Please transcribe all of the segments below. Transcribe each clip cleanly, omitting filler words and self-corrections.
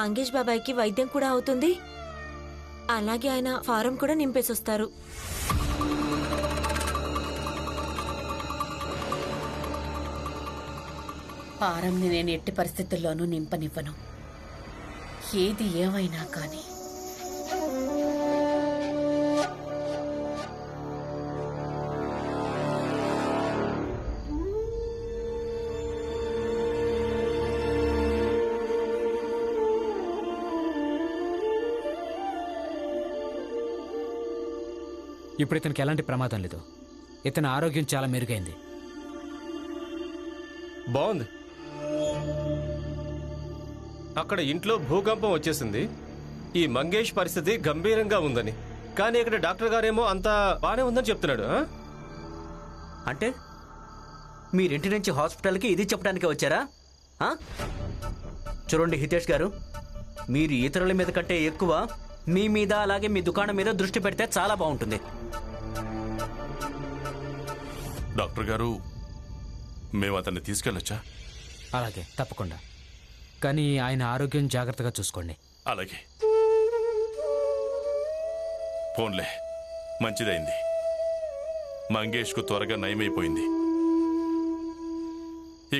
మంగేష్ బాబాయ్కి వైద్యం కూడా అవుతుంది, అలాగే ఆయన ఫారం కూడా నింపేసొస్తారు. ఫారంని నేను ఎట్టి పరిస్థితుల్లోనూ నింపనివ్వను, ఏది ఏమైనా కానీ. ఇప్పుడు ఇతనికి ఎలాంటి ప్రమాదం లేదు. ఇతని ఆరోగ్యం చాలా మెరుగైంది. బాగుంది. అక్కడ ఇంట్లో భూకంపం వచ్చేసింది. ఈ మంగేష్ పరిస్థితి గంభీరంగా ఉందని, కానీ ఇక్కడ డాక్టర్ గారేమో అంతా బానే ఉందని చెప్తున్నాడు. అంటే మీరింటి నుంచి హాస్పిటల్కి ఇది చెప్పడానికి వచ్చారా? చూడండి హితేష్ గారు, మీరు ఇతరుల మీద కంటే ఎక్కువ మీ మీద అలాగే మీ దుకాణం మీద దృష్టి పెడితే చాలా బాగుంటుంది. డాక్టర్ గారు, మేము అతన్ని తీసుకెళ్ళొచ్చా? అలాగే, తప్పకుండా. కానీ ఆయన ఆరోగ్యం జాగ్రత్తగా చూసుకోండి. అలాగే. ఫోన్లే, మంచిదైంది. మంగేష్కు త్వరగా నయమైపోయింది.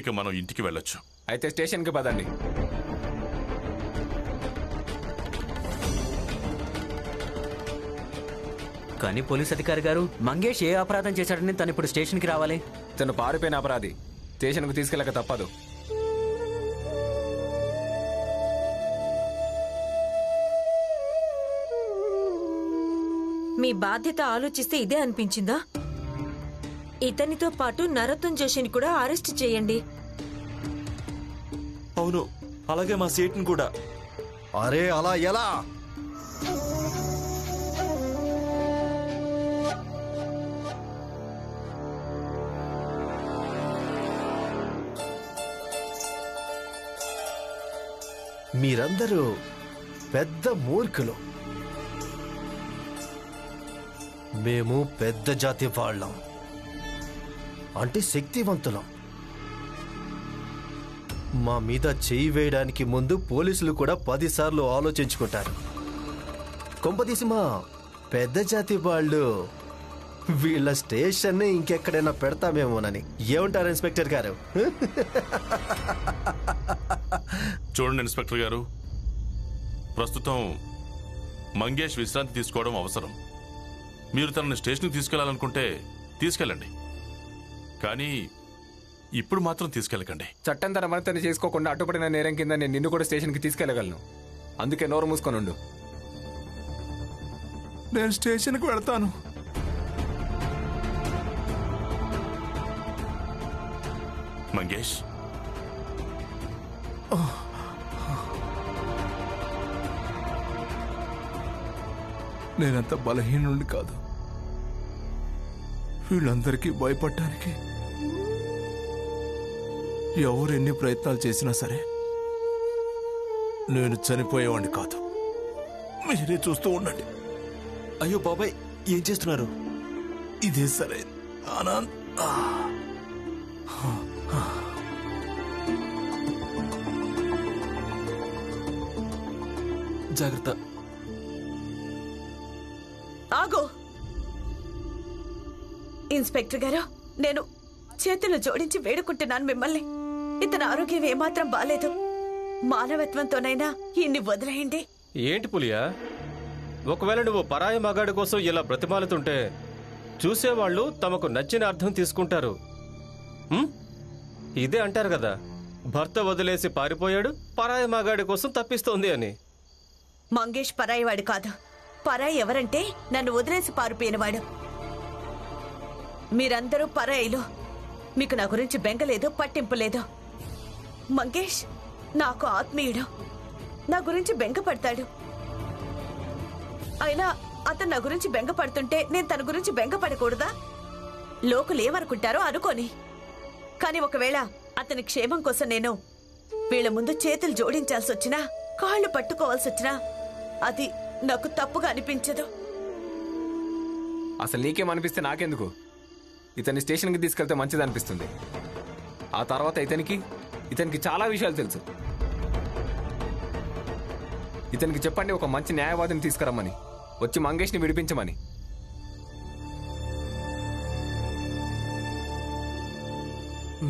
ఇక మనం ఇంటికి వెళ్ళొచ్చు. అయితే స్టేషన్కి పదండి. కానీ పోలీస్ అధికారి గారు, మంగేష్ ఏ అపరాధం చేశాడని తను ఇప్పుడు స్టేషన్కి రావాలి? తను పారిపోయిన అపరాధి, స్టేషన్కు తీసుకెళ్ళక తప్పదు. మీ బాధ్యత ఆలోచిస్తే ఇదే అనిపించిందా? ఇతనితో పాటు నరోత్తం జోషిని కూడా అరెస్ట్ చేయండి. అవును, అలాగే మా సేట్ని కూడా. అరే అలా ఎలా? మీరందరూ పెద్ద మూర్ఖులు. మేము పెద్ద జాతి వాళ్ళం, అంటే శక్తివంతులం. మా మీద చేయి వేయడానికి ముందు పోలీసులు కూడా 10 సార్లు ఆలోచించుకుంటారు. కొంపదీసి మా పెద్ద జాతి వాళ్ళు వీళ్ళ స్టేషన్ని ఇంకెక్కడైనా పెడతామేమోనని. ఏమంటారు ఇన్స్పెక్టర్ గారు? చూడండి ఇన్స్పెక్టర్ గారు, ప్రస్తుతం మంగేష్ విశ్రాంతి తీసుకోవడం అవసరం. మీరు తనని స్టేషన్కి తీసుకెళ్లాలనుకుంటే తీసుకెళ్ళండి, కానీ ఇప్పుడు మాత్రం తీసుకెళ్ళకండి. చట్టం తన మనతని చేసుకోకుండా అడ్డుపడిన నేరం కింద నేను నిన్ను కూడా స్టేషన్కి తీసుకెళ్లగలను. అందుకే నోరు మూసుకొని ఉండు. నేను స్టేషన్కి వెళ్తాను. మంగేష్, నేనంత బలహీనుడిని కాదు. వీళ్ళందరికీ భయపడటానికి ఎవరు ఎన్ని ప్రయత్నాలు చేసినా సరే నేను చనిపోయేవాడిని కాదు. మీరే చూస్తూ ఉండండి. అయ్యో బాబాయ్, ఏం చేస్తున్నారు? ఇదే సరే. ఆనంద్, జాగ్రత్త. ఆగో ఇన్స్పెక్టర్ గారు, నేను చేతులు జోడించి వేడుకుంటున్నాను మిమ్మల్ని. ఇతని ఆరోగ్యం ఏమాత్రం బాలేదు. మానవత్వంతోనైనా ఇన్ని వదిలేయండి. ఏంటి పులియా, ఒకవేళ నువ్వు పరాయి మగాడి కోసం ఇలా బ్రతిమాలుతుంటే చూసేవాళ్ళు తమకు నచ్చిన అర్థం తీసుకుంటారు. ఇదే అంటారు కదా, భర్త వదిలేసి పారిపోయాడు, పరాయి మగాడి కోసం తప్పిస్తోంది అని. మంగేష్ పరాయివాడు కాదు. పరాయి ఎవరంటే నన్ను వదిలేసి పారిపోయినవాడు. మీరందరూ పరాయిలు. మీకు నా గురించి బెంగలేదు, పట్టింపు లేదు. మంగేష్ నాకు ఆత్మీయుడు, నా గురించి బెంగపడతాడు. అయినా అతను నా గురించి బెంగపడుతుంటే నేను తన గురించి బెంగపడకూడదా? లోకులు ఏమనుకుంటారో అనుకోని. కానీ ఒకవేళ అతని క్షేమం కోసం నేను వీళ్ళ ముందు చేతులు జోడించాల్సి వచ్చినా, కాళ్ళు పట్టుకోవాల్సి వచ్చినా అది నాకు తప్పుగా అనిపించదు. అసలు నీకేమనిపిస్తే నాకెందుకు? ఇతన్ని స్టేషన్కి తీసుకెళ్తే మంచిది అనిపిస్తుంది. ఆ తర్వాత ఇతనికి చాలా విషయాలు తెలుసు. ఇతనికి చెప్పండి ఒక మంచి న్యాయవాదిని తీసుకురమ్మని, వచ్చి మంగేష్ని విడిపించమని.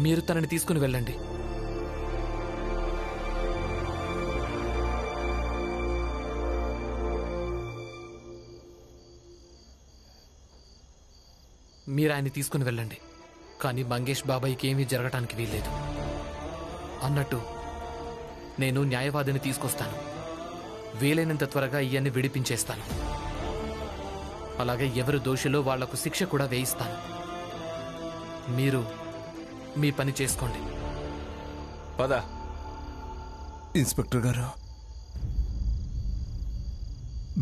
మీరు తనని తీసుకుని వెళ్ళండి. మీరు ఆయన్ని తీసుకుని వెళ్ళండి, కానీ మంగేష్ బాబాయ్కి ఏమీ జరగటానికి వీల్లేదు. అన్నట్టు నేను న్యాయవాదిని తీసుకొస్తాను. వీలైనంత త్వరగా ఇవన్నీ విడిపించేస్తాను. అలాగే ఎవరు దోషిలో వాళ్లకు శిక్ష కూడా వేయిస్తాను. మీరు మీ పని చేసుకోండి. పద. ఇన్స్పెక్టర్ గారు,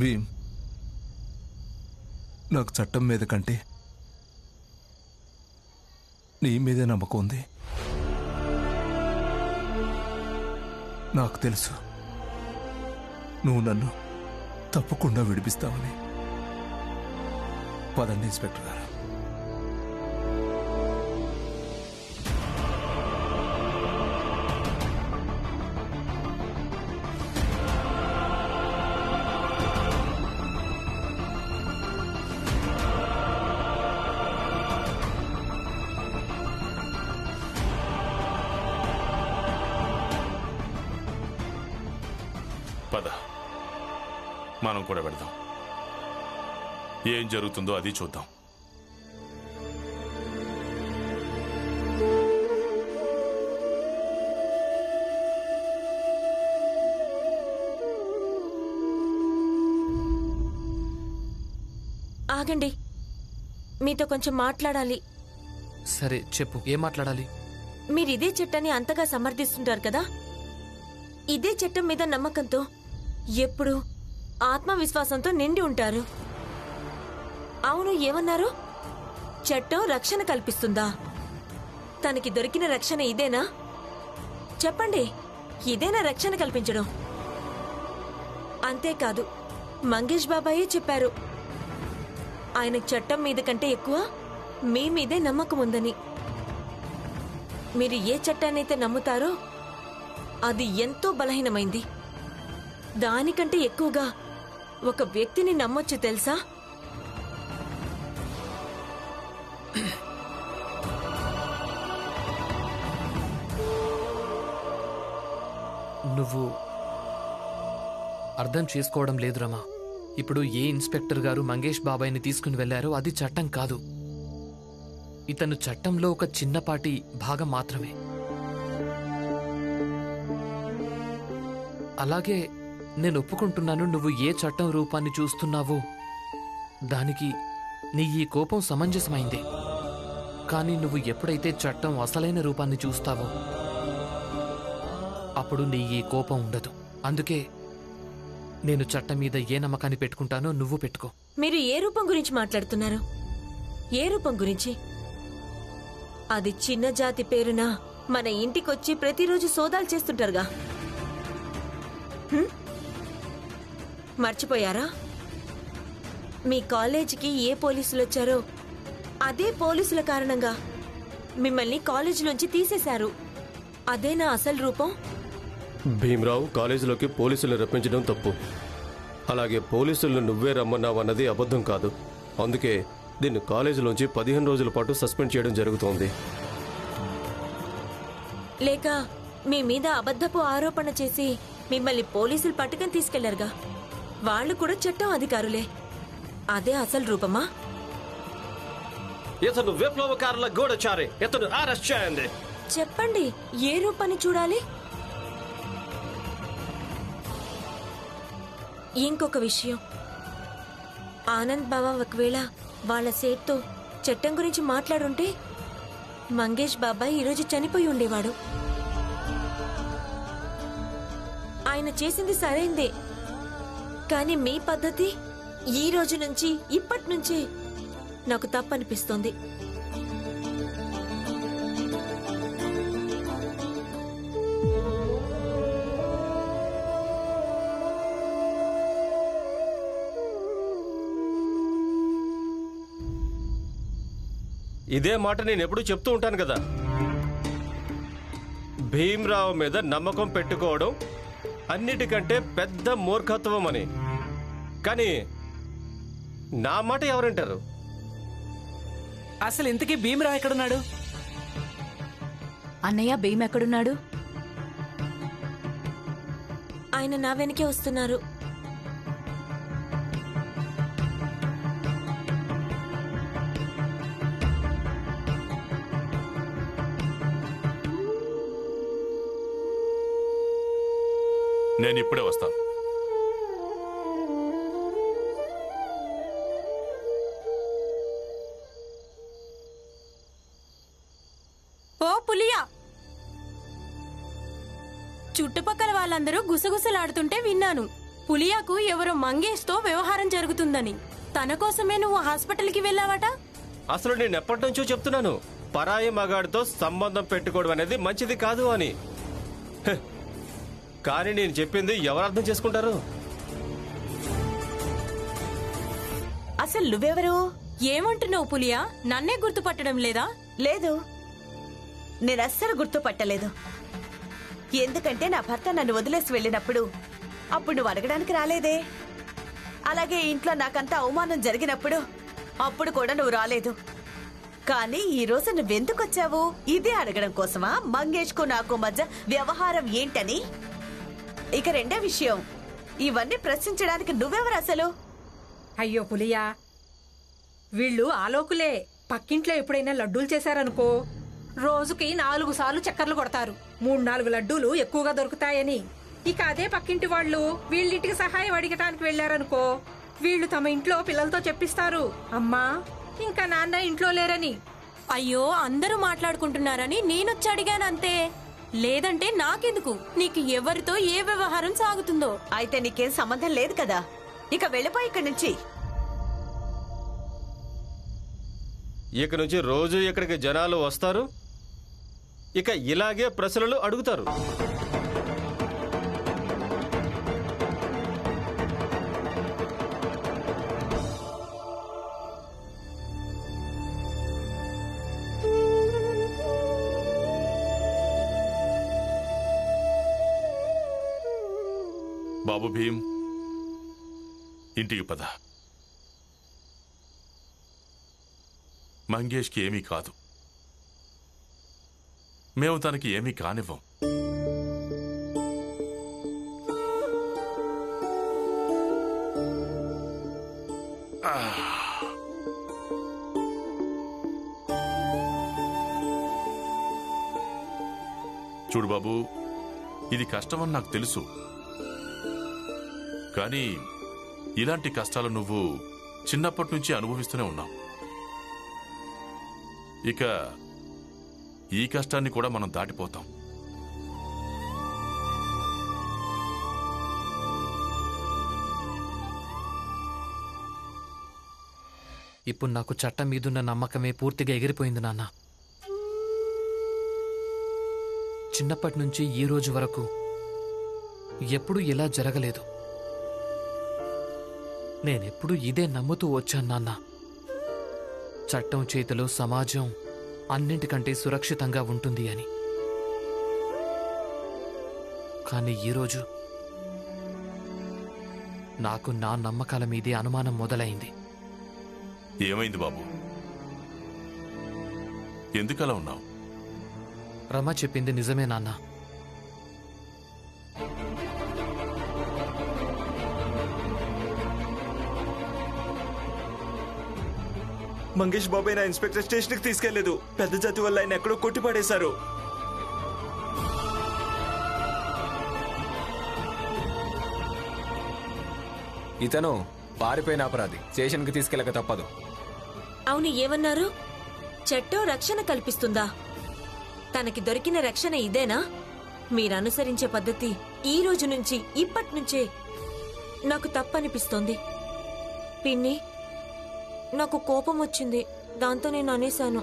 భీమ్, నాకు చట్టం మీద కంటే నీ మీదే నమ్మకం ఉంది. నాకు తెలుసు నువ్వు నన్ను తప్పకుండా విడిపిస్తావని. పదండి ఇన్స్పెక్టర్ గారు. పద, మనం కూడా వెళదాం. ఏం జరుగుతుందో అది చూద్దాం. ఆగండి, మీతో కొంచెం మాట్లాడాలి. సరే చెప్పు, ఏం మాట్లాడాలి? మీరు ఇదే చట్టాన్ని అంతగా సమర్థిస్తుంటారు కదా, ఇదే చట్టం మీద నమ్మకంతో ఎప్పుడు ఆత్మవిశ్వాసంతో నిండి ఉంటారు. అవును, ఏమన్నారు? చట్టం రక్షణ కల్పిస్తుందా? తనకి దొరికిన రక్షణ ఇదేనా? చెప్పండి, ఇదేనా రక్షణ కల్పించడం? అంతేకాదు, మంగేష్ బాబాయే చెప్పారు, ఆయన చట్టం మీద కంటే ఎక్కువ మీ మీదే నమ్మకం ఉందని. మీరు ఏ చట్టాన్నైతే నమ్ముతారో అది ఎంతో బలహీనమైంది. దానికంటే ఎక్కువగా ఒక వ్యక్తిని నమ్మొచ్చు తెలుసా? నువ్వు అర్థం చేసుకోవడం లేదు రమా. ఇప్పుడు ఏ ఇన్స్పెక్టర్ గారు మంగేష్ బాబాయ్ని తీసుకుని వెళ్లారో అది చట్టం కాదు. ఇతను చట్టంలో ఒక చిన్నపాటి భాగం మాత్రమే. అలాగే నేను ఒప్పుకుంటున్నాను, నువ్వు ఏ చట్టం రూపాన్ని చూస్తున్నావో దానికి నీ ఈ కోపం సమంజసమైందే. కానీ నువ్వు ఎప్పుడైతే చట్టం అసలైన రూపాన్ని చూస్తావో అప్పుడు నీ ఈ కోపం ఉండదు. అందుకే నేను చట్టం మీద ఏ నమ్మకాన్ని పెట్టుకుంటానో నువ్వు పెట్టుకో. మీరు ఏ రూపం గురించి మాట్లాడుతున్నారు? ఏ రూపం గురించి? అది చిన్న జాతి పేరున మన ఇంటికొచ్చి ప్రతిరోజు సోదాలు చేస్తుంటారుగా. మర్చిపోయారా? మీ కాలేజీకి ఏ పోలీసులు వచ్చారో అదే పోలీసుల కారణంగా మిమ్మల్ని కాలేజీలోంచి తీసేశారు. అదేనా అసలు రూపం? భీమరావు, కాలేజీలోకి పోలీసులు రప్పించడం తప్పు. అలాగే పోలీసులను నువ్వే రమ్మన్నావు అన్నది అబద్ధం కాదు. అందుకే దీన్ని కాలేజీలోంచి 15 రోజుల పాటు సస్పెండ్ చేయడం జరుగుతోంది. లేక మీ మీద అబద్ధపు ఆరోపణ చేసి మిమ్మల్ని పోలీసులు పట్టుకొని తీసుకెళ్లారుగా, వాళ్ళు కూడా చట్టం అధికారులే. అదే అసలు రూపమా? ఇతను విప్లవకారుల గూఢచారి, ఇతను అరెస్ట్ చేయండి. చెప్పండి, ఏ రూపాన్ని చూడాలి? ఇంకొక విషయం, ఆనంద్ బావ ఒకవేళ వాళ్ళ సేట్తో చట్టం గురించి మాట్లాడుంటే మంగేష్ బాబాయ్ ఈరోజు చనిపోయి ఉండేవాడు. ఆయన చేసింది సరైందే, కానీ మీ పద్ధతి ఈ రోజు నుంచి, ఇప్పటి నుంచే నాకు తప్పనిపిస్తోంది. ఇదే మాట నేను ఎప్పుడూ చెప్తూ ఉంటాను కదా, భీమరావు మీద నమ్మకం పెట్టుకోవడం అన్నిటికంటే పెద్ద మూర్ఖత్వం అని. కానీ నా మాట ఎవరంటారు? అసలు ఇంతకీ భీమరావు ఎక్కడున్నాడు? అన్నయ్య భీమ్ ఎక్కడున్నాడు? ఆయన నా వెనకే వస్తున్నారు. నేను ఇప్పుడే వస్తాను. ఓ పులియా, చుట్టుపక్కల వాళ్ళందరూ గుసగుసలాడుతుంటే విన్నాను. పులియాకు ఎవరో మంగేష్తో వ్యవహారం జరుగుతుందని. తన కోసమే నువ్వు హాస్పిటల్కి వెళ్ళావట. అసలు నేను ఎప్పటి నుంచో చెప్తున్నాను, పరాయి మగాడితో సంబంధం పెట్టుకోవడం అనేది మంచిది కాదు అని. హె, కానీ నేను చెప్పింది ఎవరు అర్థం చేసుకుంటారు? అసలు నువ్వెవరు? ఏమంటున్నావు పులియా? నన్నే గుర్తుపట్టడం లేదా? లేదు, నేను అస్సలు గుర్తుపట్టలేదు. ఎందుకంటే నా భర్త నన్ను వదిలేసి వెళ్ళినప్పుడు అప్పుడు నువ్వు అడగడానికి రాలేదే. అలాగే ఇంట్లో నాకంత అవమానం జరిగినప్పుడు అప్పుడు కూడా నువ్వు రాలేదు. కానీ ఈ రోజు నువ్వెందుకు వచ్చావు? ఇదే అడగడం కోసమా? మంగేష్కు నాకు మధ్య వ్యవహారం ఏంటని? ఇక రెండో విషయం, ఇవన్నీ ప్రశ్నించడానికి నువ్వెవరు అసలు? అయ్యో పులియా, వీళ్ళు ఆలోకులే. పక్కింట్లో ఎప్పుడైనా లడ్డూలు చేశారనుకో, రోజుకి 4 సార్లు చక్కర్లు కొడతారు. 3-4 లడ్డూలు ఎక్కువగా దొరుకుతాయని. ఇక అదే పక్కింటి వాళ్ళు వీళ్ళింటికి సహాయం అడిగటానికి వెళ్లారనుకో, వీళ్ళు తమ ఇంట్లో పిల్లలతో చెప్పిస్తారు, అమ్మా ఇంకా నాన్న ఇంట్లో లేరని. అయ్యో, అందరూ మాట్లాడుకుంటున్నారని నేనొచ్చి అడిగానంతే. లేదంటే నాకెందుకు? నీకు ఎవరితో ఏ వ్యవహారం సాగుతుందో. అయితే నీకేం సంబంధం లేదు కదా, ఇక వెళ్ళిపోయి ఇక్కడి నుంచి. ఇక నుంచి రోజు ఇక్కడికి జనాలు వస్తారు, ఇక ఇలాగే ప్రశ్నలు అడుగుతారు. బాబు భీమ్, ఇంటికి పద. మంగేష్కి ఏమీ కాదు, మేము తనకి ఏమీ కానివ్వం. చూడు బాబు, ఇది కష్టమని నాకు తెలుసు. కానీ ఇలాంటి కష్టాలు నువ్వు చిన్నప్పటి నుంచి అనుభవిస్తూనే ఉన్నావు. ఇక ఈ కష్టాన్ని కూడా మనం దాటిపోతాం. ఇప్పుడు నాకు చట్టం మీదున్న నమ్మకమే పూర్తిగా ఎగిరిపోయింది నాన్న. చిన్నప్పటి నుంచి ఈ రోజు వరకు ఎప్పుడూ ఇలా జరగలేదు. నేనెప్పుడు ఇదే నమ్ముతూ వచ్చాను నాన్న. చట్టం చేతిలో సమాజం అన్నింటికంటే సురక్షితంగా ఉంటుంది అని. కానీ ఈరోజు నాకు నా నమ్మకాల మీదే అనుమానం మొదలైంది. ఏమైంది బాబు? ఎందుకలా ఉన్నావు? రమ చెప్పింది నిజమే నాన్న. మంగేష్ బాబాయ్ నా ఇన్స్పెక్టర్ స్టేషన్కి తీసుకెళ్లేదు. పెద్ద జాతి వల్ల ఆయన ఎక్కడో కొట్టిపడేశారు. ఇతను పారిపోయిన అపరాధి, స్టేషన్కి తీసుకెళ్ళక తప్పదు. అవును, ఏమన్నారు? చట్టం రక్షణ కల్పిస్తుందా? తనకి దొరికిన రక్షణ ఇదేనా? మీరనుసరించే పద్ధతి ఈ రోజు నుంచి, ఇప్పటి నుంచే నాకు తప్పనిపిస్తోంది. పిన్ని, నాకు కోపం వచ్చింది, దాంతో నేను అనేశాను.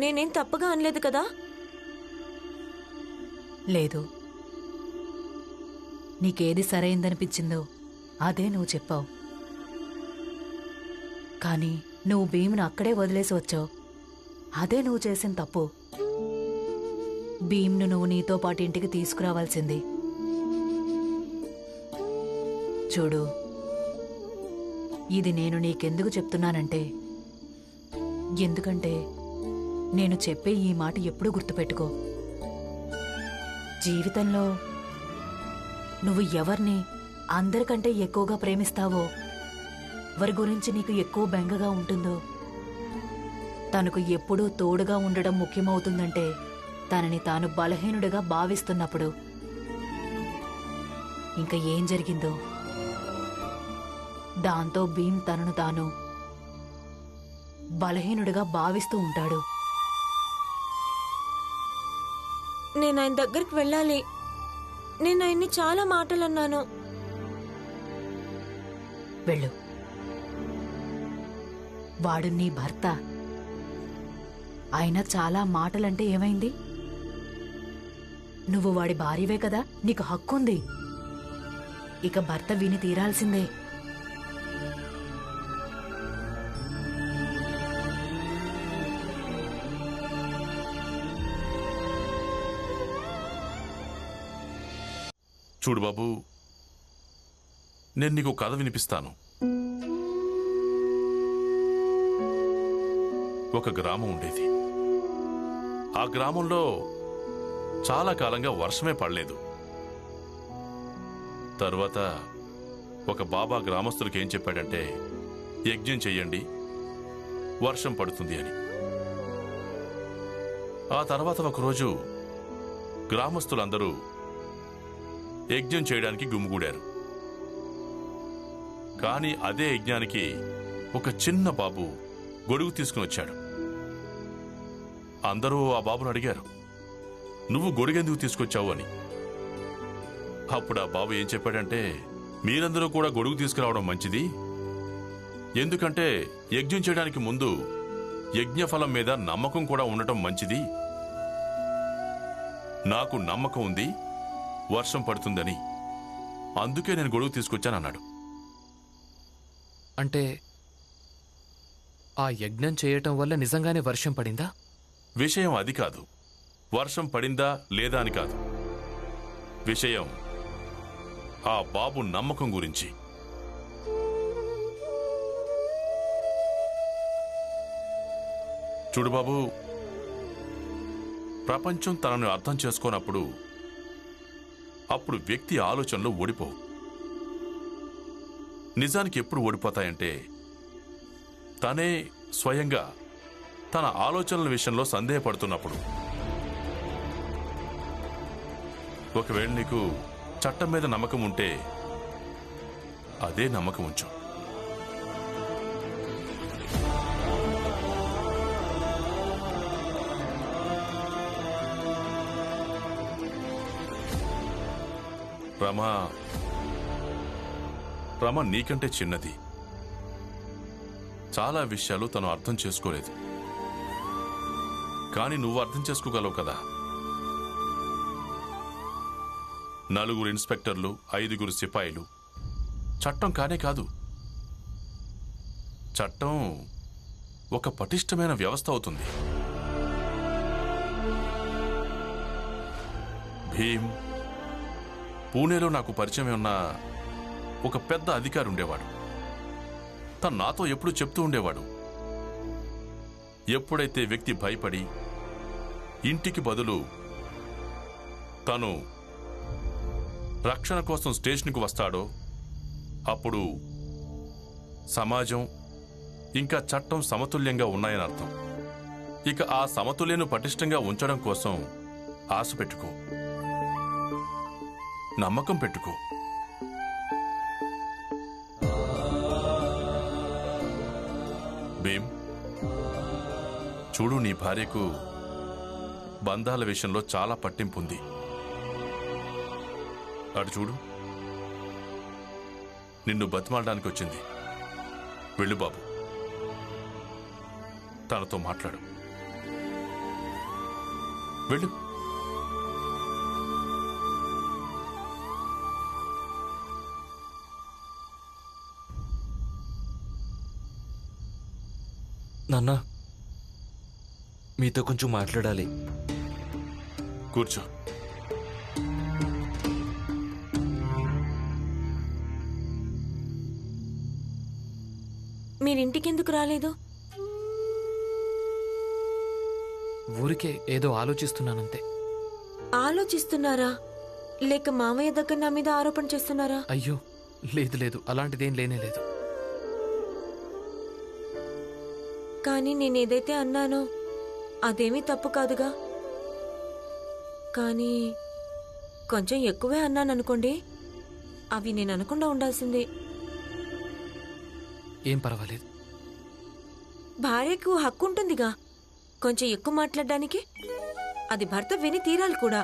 నేనేం తప్పుగా అనలేదు కదా? లేదు, నీకేది సరైందనిపించిందో అదే నువ్వు చెప్పావు. కానీ నువ్వు భీమును అక్కడే వదిలేసి వచ్చావు. అదే నువ్వు చేసిన తప్పు. భీమ్ను నువ్వు నీతో పాటు ఇంటికి తీసుకురావాల్సింది. చూడు, ఇది నేను నీకెందుకు చెప్తున్నానంటే, ఎందుకంటే నేను చెప్పే ఈ మాట ఎప్పుడూ గుర్తుపెట్టుకో. జీవితంలో నువ్వు ఎవరిని అందరికంటే ఎక్కువగా ప్రేమిస్తావో, ఎవరి గురించి నీకు ఎక్కువ బెంగగా ఉంటుందో, తనకు ఎప్పుడూ తోడుగా ఉండడం ముఖ్యమవుతుందంటే తనని తాను బలహీనుడిగా భావిస్తున్నప్పుడు. ఇంకా ఏం జరిగిందో, దాంతో భీమ్ తనను తాను బలహీనుడిగా భావిస్తూ ఉంటాడు. నేను ఆయన దగ్గరికి వెళ్ళాలి. నేను ఆయన్ని చాలా మాటలు అన్నాను. వెళ్ళు. వాడు నీ భర్త. ఆయన చాలా మాటలంటే ఏమైంది? నువ్వు వాడి భార్యవే కదా, నీకు హక్కుంది. ఇక భర్త విని తీరాల్సిందే. చూడు బాబు, నేను నీకు కథ వినిపిస్తాను. ఒక గ్రామం ఉండేది. ఆ గ్రామంలో చాలా కాలంగా వర్షమే పడలేదు. తరువాత ఒక బాబా గ్రామస్తులకు ఏం చెప్పాడంటే, యజ్ఞం చెయ్యండి, వర్షం పడుతుంది అని. ఆ తర్వాత ఒకరోజు గ్రామస్తులందరూ యజ్ఞం చేయడానికి గుమిగూడారు. కానీ అదే యజ్ఞానికి ఒక చిన్న బాబు గొడుగు తీసుకుని వచ్చాడు. అందరూ ఆ బాబును అడిగారు, నువ్వు గొడుగెందుకు తీసుకొచ్చావు అని. అప్పుడు ఆ బాబు ఏం చెప్పాడంటే, మీరందరూ కూడా గొడుగు తీసుకురావడం మంచిది, ఎందుకంటే యజ్ఞం చేయడానికి ముందు యజ్ఞఫలం మీద నమ్మకం కూడా ఉండటం మంచిది. నాకు నమ్మకం ఉంది వర్షం పడుతుందని, అందుకే నేను గొడుగు తీసుకొచ్చానన్నాడు. అంటే ఆ యజ్ఞం చేయటం వల్ల నిజంగానే వర్షం పడిందా? విషయం అది కాదు. వర్షం పడిందా లేదా అని కాదు. విషయం ఆ బాబు నమ్మకం గురించి. చూడు బాబు, ప్రపంచం తనను అర్థం చేసుకోనప్పుడు అప్పుడు వ్యక్తి ఆలోచనలు ఓడిపోవు. నిజానికి ఎప్పుడు ఓడిపోతాయంటే, తనే స్వయంగా తన ఆలోచనల విషయంలో సందేహపడుతున్నప్పుడు. ఒకవేళ నీకు చట్టం మీద నమ్మకం ఉంటే అదే నమ్మకం ఉంచు. రమ నీకంటే చిన్నది. చాలా విషయాలు తను అర్థం చేసుకోలేదు. కానీ నువ్వు అర్థం చేసుకోగలవు కదా. 4 ఇన్స్పెక్టర్లు, 5 సిపాయిలు చట్టం కానే కాదు. చట్టం ఒక పటిష్టమైన వ్యవస్థ అవుతుంది. భీమ్, పూణేలో నాకు పరిచయం ఉన్న ఒక పెద్ద అధికారి ఉండేవాడు. తను నాతో ఎప్పుడు చెప్తూ ఉండేవాడు, ఎప్పుడైతే వ్యక్తి భయపడి ఇంటికి బదులు తను రక్షణ కోసం స్టేషన్కు వస్తాడో అప్పుడు సమాజం ఇంకా చట్టం సమతుల్యంగా ఉన్నాయని అర్థం. ఇక ఆ సమతుల్యను పటిష్టంగా ఉంచడం కోసం ఆశ పెట్టుకో, నమ్మకం పెట్టుకో. భీమ్, చూడు, నీ భార్యకు బంధాల విషయంలో చాలా పట్టింపు ఉంది. అటు చూడు, నిన్ను బతిమాలడానికి వచ్చింది. వెళ్ళు బాబు, తనతో మాట్లాడు. వెళ్ళు. నాన్న, మీతో కొంచెం మాట్లాడాలి. కూర్చో. మీరింటికెందుకు రాలేదు? ఊరికే ఏదో ఆలోచిస్తున్నానంతే. ఆలోచిస్తున్నారా? లేక మామయ్య దగ్గర నా మీద ఆరోపణ చేస్తున్నారా? అయ్యో లేదు లేదు, అలాంటిదేం లేనే లేదు. కానీ నేనేదైతే అన్నానో అదేమీ తప్పు కాదుగా. కానీ కొంచెం ఎక్కువే అన్నాననుకోండి, అవి నేను అనకుండా ఉండాల్సిందే. ఏం పర్వాలేదు. భార్యకు హక్కు ఉంటుందిగా కొంచెం ఎక్కువ మాట్లాడడానికి. అది భర్త విని తీరాలి కూడా.